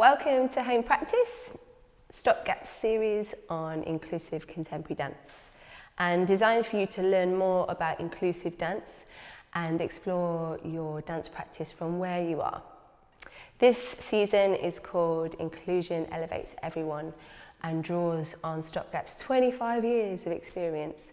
Welcome to Home Practice, Stopgap series on inclusive contemporary dance, and designed for you to learn more about inclusive dance and explore your dance practice from where you are. This season is called Inclusion Elevates Everyone and draws on Stopgap's 25 years of experience.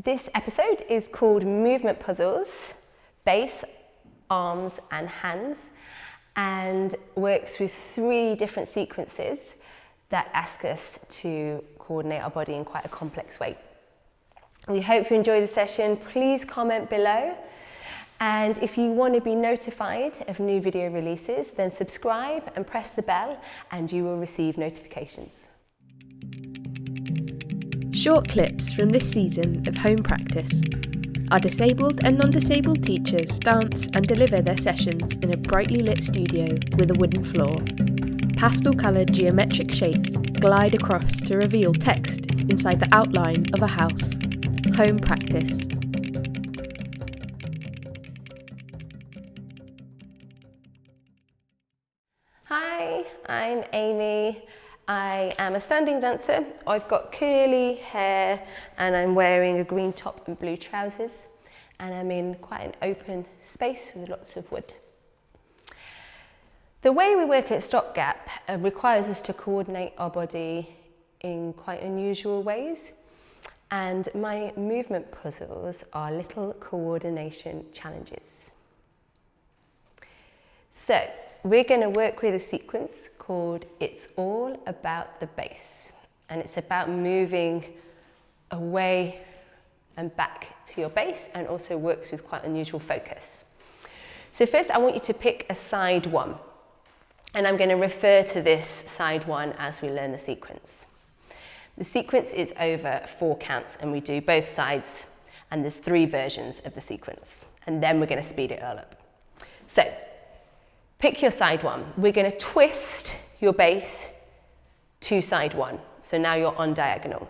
This episode is called Movement Puzzles, Bass, Arms and Hands, and works with 3 different sequences that ask us to coordinate our body in quite a complex way. We hope you enjoy the session. Please comment below, and if you want to be notified of new video releases, then subscribe and press the bell and you will receive notifications. Short clips from this season of Home Practice. Our disabled and non-disabled teachers dance and deliver their sessions in a brightly lit studio with a wooden floor. Pastel-coloured geometric shapes glide across to reveal text inside the outline of a house. Home Practice. Hi, I'm Amy. I am a standing dancer. I've got curly hair and I'm wearing a green top and blue trousers, and I'm in quite an open space with lots of wood. The way we work at Stopgap requires us to coordinate our body in quite unusual ways, and my movement puzzles are little coordination challenges. So we're going to work with a sequence called It's All About the Bass, and it's about moving away and back to your bass, and also works with quite unusual focus. So first I want you to pick a side 1, and I'm going to refer to this side 1 as we learn the sequence. The sequence is over 4 counts, and we do both sides, and there's 3 versions of the sequence, and then we're going to speed it all up. So pick your side 1. We're going to twist your bass to side 1. So now you're on diagonal.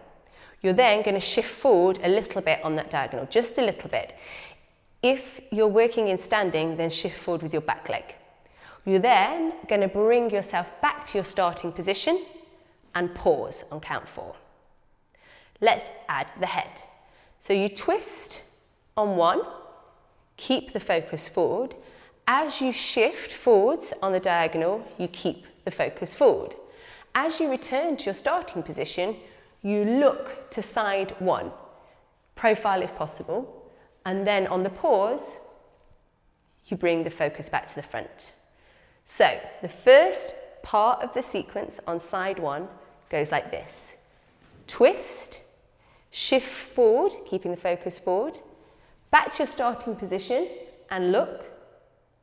You're then going to shift forward a little bit on that diagonal, just a little bit. If you're working in standing, then shift forward with your back leg. You're then going to bring yourself back to your starting position and pause on count 4. Let's add the head. So you twist on 1, keep the focus forward. As you shift forwards on the diagonal, you keep the focus forward. As you return to your starting position, you look to side 1, profile if possible, and then on the pause, you bring the focus back to the front. So the first part of the sequence on side 1 goes like this. Twist, shift forward, keeping the focus forward, back to your starting position and look,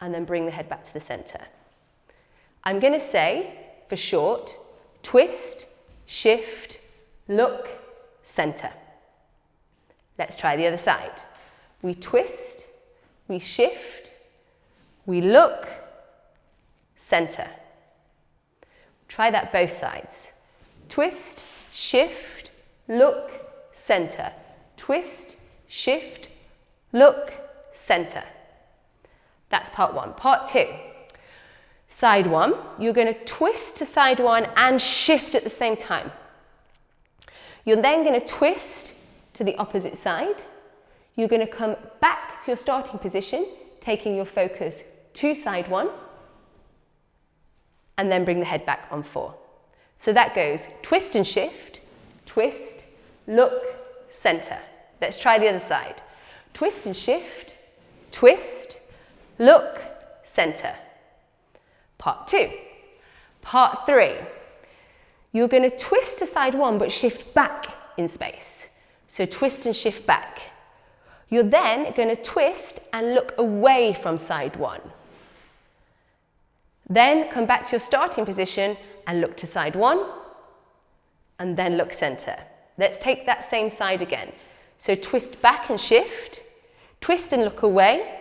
and then bring the head back to the center. I'm going to say, for short, twist, shift, look, center. Let's try the other side. We twist, we shift, we look, center. Try that both sides. Twist, shift, look, center. Twist, shift, look, center. That's part 1. Part 2. Side 1, you're going to twist to side 1 and shift at the same time. You're then going to twist to the opposite side. You're going to come back to your starting position, taking your focus to side 1, and then bring the head back on 4. So that goes twist and shift, twist, look, center. Let's try the other side. Twist and shift, twist, look, center. Part 2. Part 3. You're going to twist to side 1 but shift back in space. So twist and shift back. You're then going to twist and look away from side 1. Then come back to your starting position and look to side 1, and then look center. Let's take that same side again. So twist back and shift, twist and look away,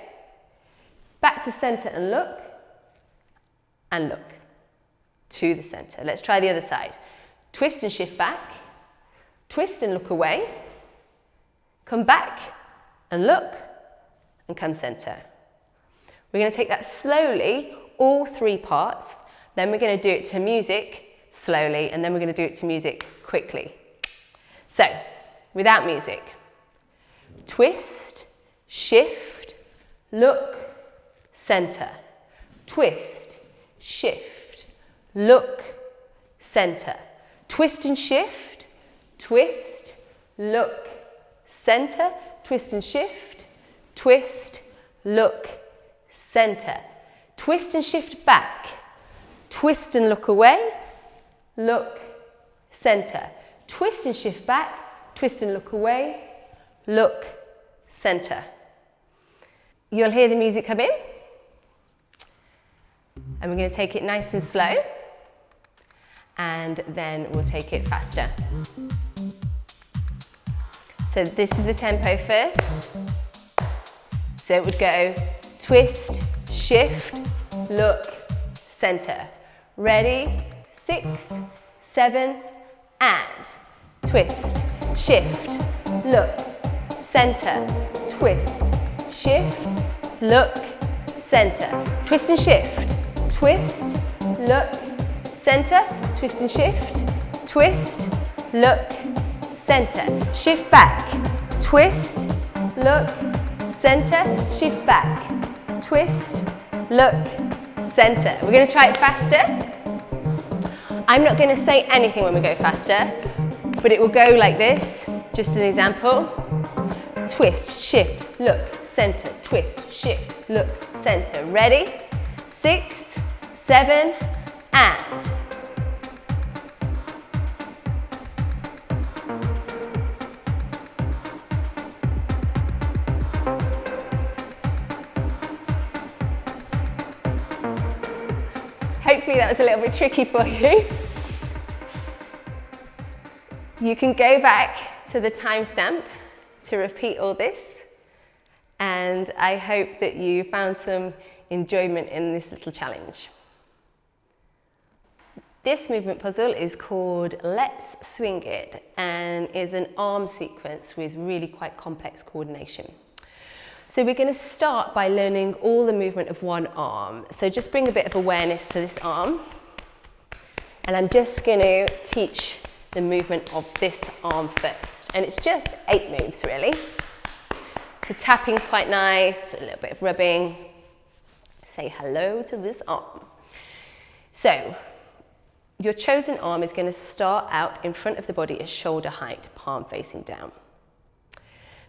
back to center and look to the center. Let's try the other side. Twist and shift back, twist and look away, come back and look, and come center. We're going to take that slowly, all 3 parts, Then we're going to do it to music slowly, and then we're going to do it to music quickly. So, without music. Twist, shift, look, center. Twist, shift, look, center. Twist and shift, twist, look, center. Twist and shift, twist, look, center. Twist and shift back, twist and look away, look, center. Twist and shift back, twist and look away, look, center. You'll hear the music come in, and we're going to take it nice and slow, and then we'll take it faster. So this is the tempo first. So it would go twist, shift, look, center. Ready? 6, 7, and twist, shift, look, center. Twist, shift, look, center. Twist and shift, twist, look, center. Twist and shift, twist, look, center. Shift back, twist, look, center. Shift back, twist, look, center. We're going to try it faster. I'm not going to say anything when we go faster, but it will go like this. Just an example. Twist, shift, look, center. Twist, shift, look, center. Ready? 6, 7, and. Hopefully that was a little bit tricky for you. You can go back to the timestamp to repeat all this, and I hope that you found some enjoyment in this little challenge. This movement puzzle is called Let's Swing It and is an arm sequence with really quite complex coordination. So we're going to start by learning all the movement of one arm. So just bring a bit of awareness to this arm. And I'm just going to teach the movement of this arm first. And it's just 8 moves really. So tapping's quite nice, a little bit of rubbing. Say hello to this arm. So your chosen arm is going to start out in front of the body at shoulder height, palm facing down.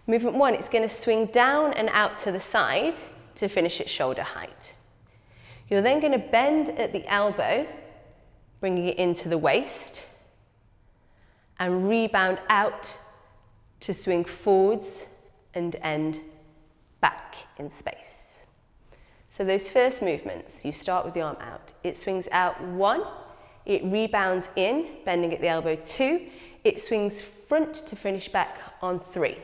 Movement 1, it's going to swing down and out to the side to finish at shoulder height. You're then going to bend at the elbow, bringing it into the waist, and rebound out to swing forwards and end back in space. So those first movements, you start with the arm out. It swings out 1, it rebounds in, bending at the elbow 2, it swings front to finish back on 3.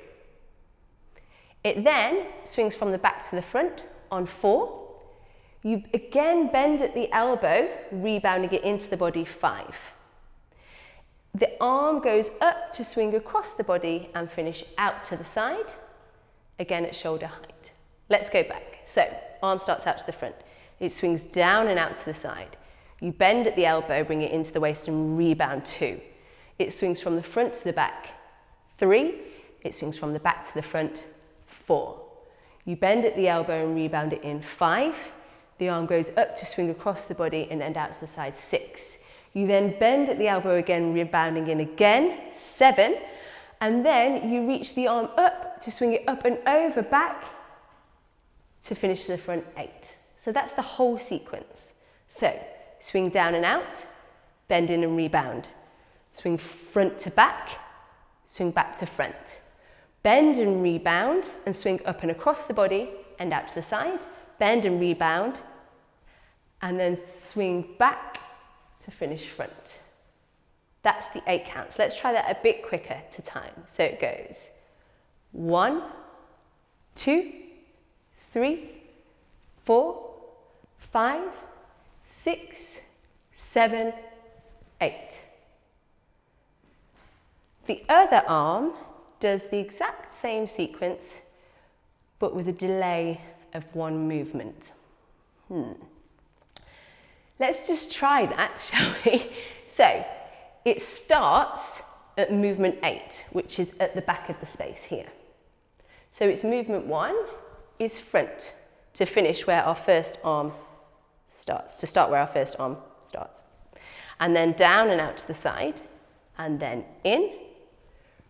It then swings from the back to the front on 4. You again bend at the elbow, rebounding it into the body 5. The arm goes up to swing across the body and finish out to the side, again at shoulder height. Let's go back. So, arm starts out to the front. It swings down and out to the side. You bend at the elbow, bring it into the waist and rebound 2. It swings from the front to the back 3. It swings from the back to the front 4. You bend at the elbow and rebound it in 5. The arm goes up to swing across the body and end out to the side 6. You then bend at the elbow again, rebounding in again 7. And then you reach the arm up to swing it up and over back to finish to the front 8. So that's the whole sequence. So swing down and out, bend in and rebound. Swing front to back, swing back to front. Bend and rebound and swing up and across the body and out to the side. Bend and rebound and then swing back to finish front. That's the 8 counts. Let's try that a bit quicker to time. So it goes 1, 2, 3, 4, 5, 6, 7, 8. The other arm does the exact same sequence, but with a delay of 1 movement. let's just try that, shall we? So it starts at movement 8, which is at the back of the space here. So it's movement 1 is front to finish where our first arm starts, And then down and out to the side, and then in,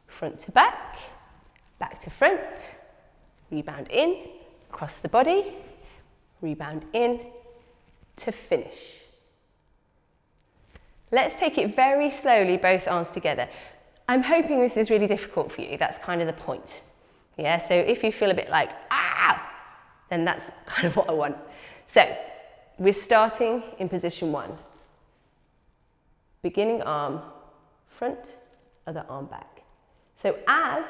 front to back to front, rebound in, across the body, rebound in to finish. Let's take it very slowly, both arms together. I'm hoping this is really difficult for you. That's kind of the point. Yeah, so if you feel a bit like, ah, then that's kind of what I want. So we're starting in position 1. Beginning arm front, other arm back. So as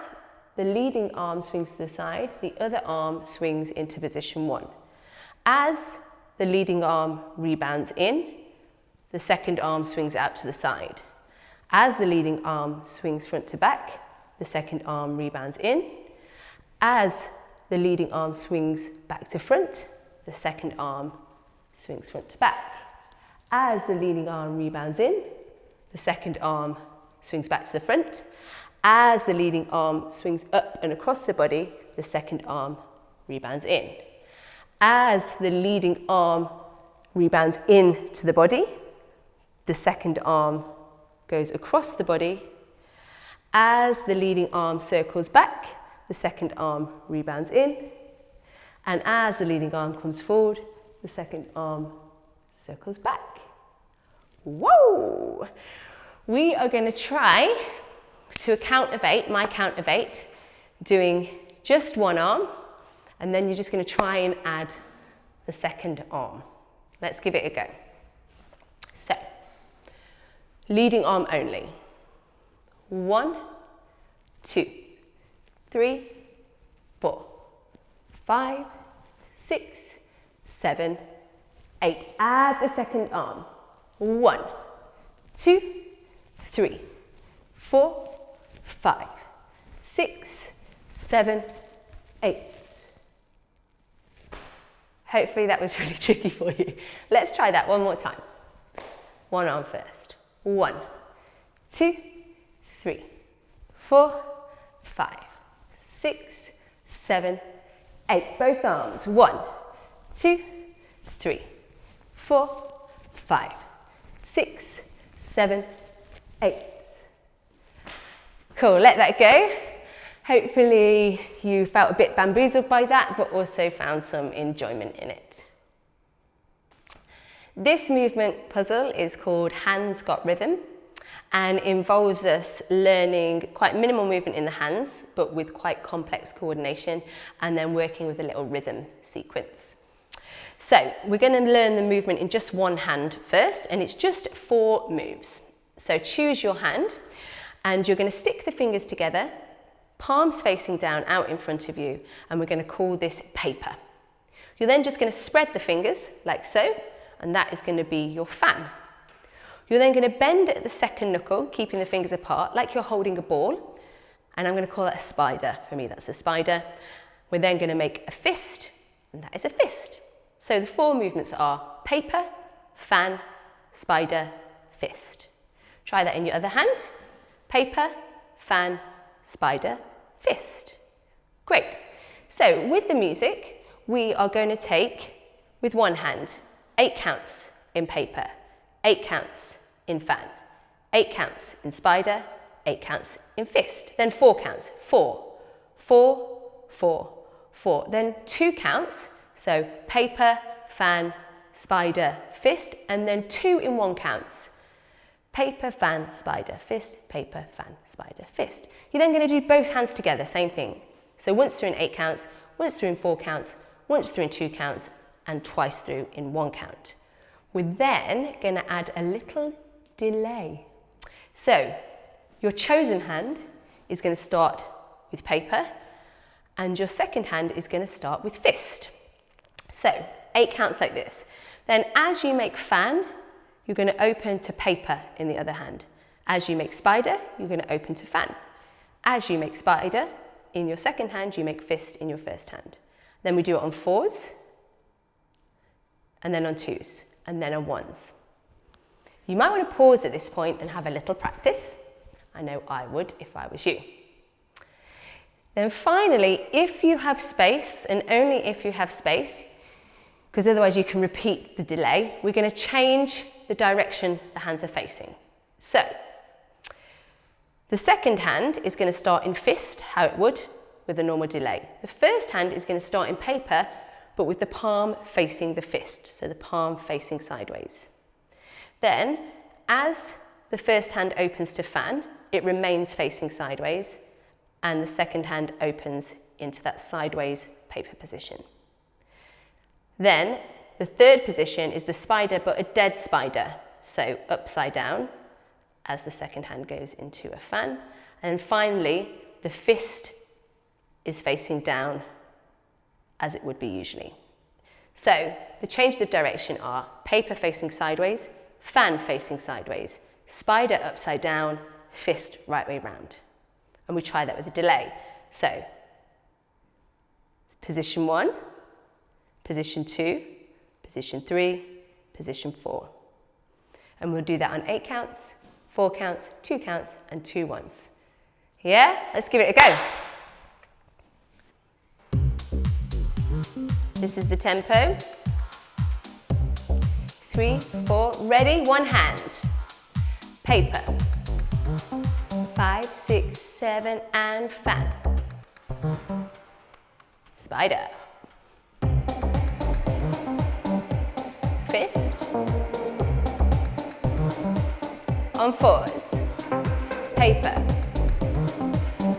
the leading arm swings to the side, the other arm swings into position 1. As the leading arm rebounds in, the second arm swings out to the side. As the leading arm swings front to back, the second arm rebounds in. As the leading arm swings back to front, the second arm swings front to back. As the leading arm rebounds in, the second arm swings back to the front. As the leading arm swings up and across the body, the second arm rebounds in. As the leading arm rebounds in to the body, the second arm goes across the body. As the leading arm circles back, the second arm rebounds in. And as the leading arm comes forward, the second arm circles back. Whoa! We are going to try to a count of 8, my count of 8, doing just one arm, and then you're just going to try and add the second arm. Let's give it a go. So, leading arm only. 1, 2, 3, 4, 5, 6, 7, 8. Add the second arm. 1, 2, 3, 4, 5, 6, 7, 8. Hopefully that was really tricky for you. Let's try that one more time. One arm first. 1, 2, 3, 4, 5, 6, 7, 8. Both arms. 1, 2, 3, 4, 5, 6, 7, 8. Cool, let that go. Hopefully you felt a bit bamboozled by that, but also found some enjoyment in it. This movement puzzle is called Hands Got Rhythm and involves us learning quite minimal movement in the hands, but with quite complex coordination, and then working with a little rhythm sequence. So we're going to learn the movement in just one hand first, and it's just 4 moves. So choose your hand, and you're going to stick the fingers together, palms facing down out in front of you, and we're going to call this paper. You're then just going to spread the fingers like so, and that is going to be your fan. You're then going to bend at the second knuckle, keeping the fingers apart, like you're holding a ball, and I'm going to call that a spider. For me, that's a spider. We're then going to make a fist, and that is a fist. So the 4 movements are paper, fan, spider, fist. Try that in your other hand. Paper, fan, spider, fist. Great. So with the music, we are going to take, with one hand, 8 counts in paper, 8 counts in fan, 8 counts in spider, 8 counts in fist. Then 4 counts, 4, 4, 4, 4. Then 2 counts, so paper, fan, spider, fist, and then 2 in 1 counts. Paper, fan, spider, fist, paper, fan, spider, fist. You're then going to do both hands together, same thing. So once through in 8 counts, once through in 4 counts, once through in 2 counts, and twice through in 1 count. We're then going to add a little delay. So your chosen hand is going to start with paper, and your second hand is going to start with fist. So 8 counts like this. Then as you make fan, you're going to open to paper in the other hand. As you make spider, you're going to open to fan. As you make spider in your second hand, you make fist in your first hand. Then we do it on 4s, and then on 2s. and then on ones. You might want to pause at this point and have a little practice. I know I would if I was you. Then finally, if you have space, and only if you have space, because otherwise you can repeat the delay, we're going to change the direction the hands are facing. So, the second hand is going to start in fist, how it would, with a normal delay. The first hand is going to start in paper, but with the palm facing the fist, so the palm facing sideways. Then, as the first hand opens to fan, it remains facing sideways, and the second hand opens into that sideways paper position. Then, the third position is the spider, but a dead spider, so upside down, as the second hand goes into a fan. And finally, the fist is facing down as it would be usually. So the changes of direction are paper facing sideways, fan facing sideways, spider upside down, fist right way round. And we try that with a delay. So position 1, position 2, position 3, position 4. And we'll do that on 8 counts, 4 counts, 2 counts, and 2 ones. Yeah? Let's give it a go. This is the tempo. 3, 4, ready, one hand. Paper. 5, 6, 7, and fan. Spider. Fist. On 4s. Paper.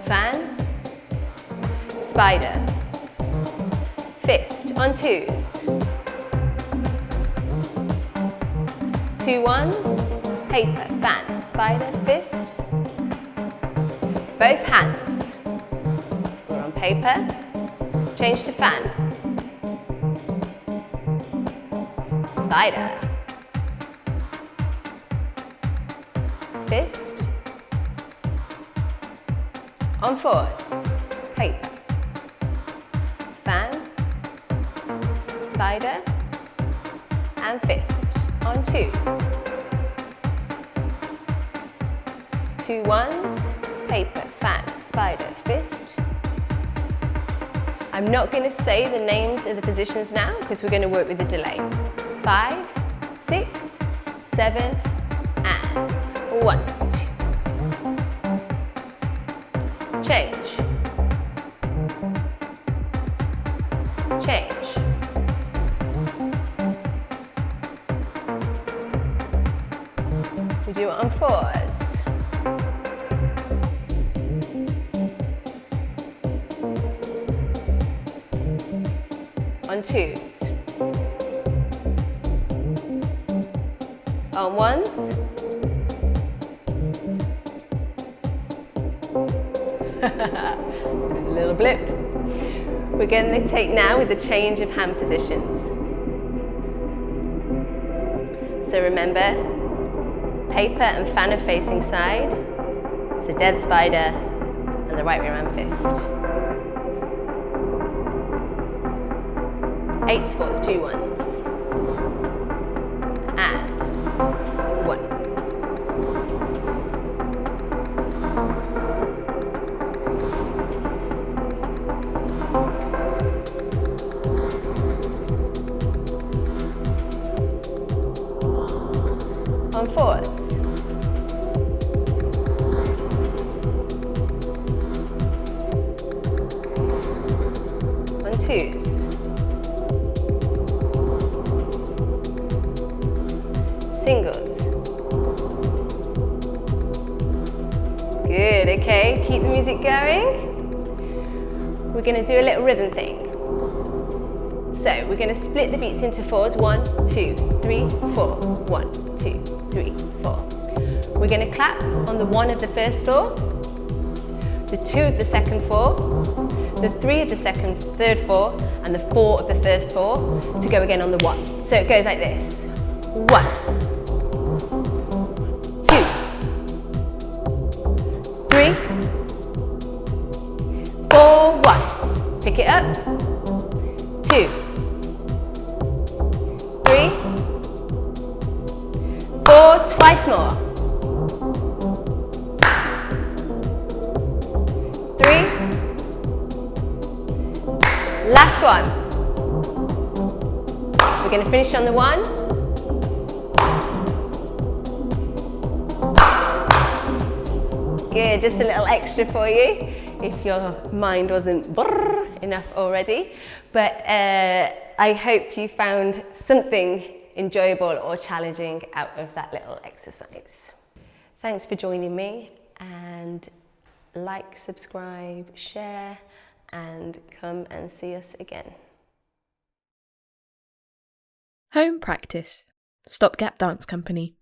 Fan. Spider. Fist. On 2s. 2 ones. Paper. Fan. Spider. Fist. Both hands. We're on paper. Change to fan. Spider. Fist. On 4s. Paper. Fan. Spider. And fist. On 2s. 2 ones. Paper. Fan. Spider. Fist. I'm not going to say the names of the positions now because we're going to work with the delay. 5, 6, 7, and 1, 2. Change. Change. We do it on 4s. On 2s. On 1s. A little blip. We're going to take now with the change of hand positions. So remember, paper and fan are facing side. It's a dead spider and the right way around fist. 8 spots, 2 ones. And 1. On 4s. On 2s. Singles. Good, okay, keep the music going. We're going to do a little rhythm thing. So we're going to split the beats into 4s. 1, 2, 3, 4. 1, 2, 3, 4. We're going to clap on the 1 of the first floor, the 2 of the second floor, the 3 of the third floor, and the 4 of the first floor to go again on the 1. So it goes like this. 1, 2, 3, 4, 1. Pick it up. 2, 3, twice more. 3. Last one. We're going to finish on the 1. Good, just a little extra for you if your mind wasn't brrr enough already. But I hope you found something enjoyable or challenging out of that little exercise. Thanks for joining me, and like, subscribe, share, and come and see us again. Home Practice, Stopgap Dance Company.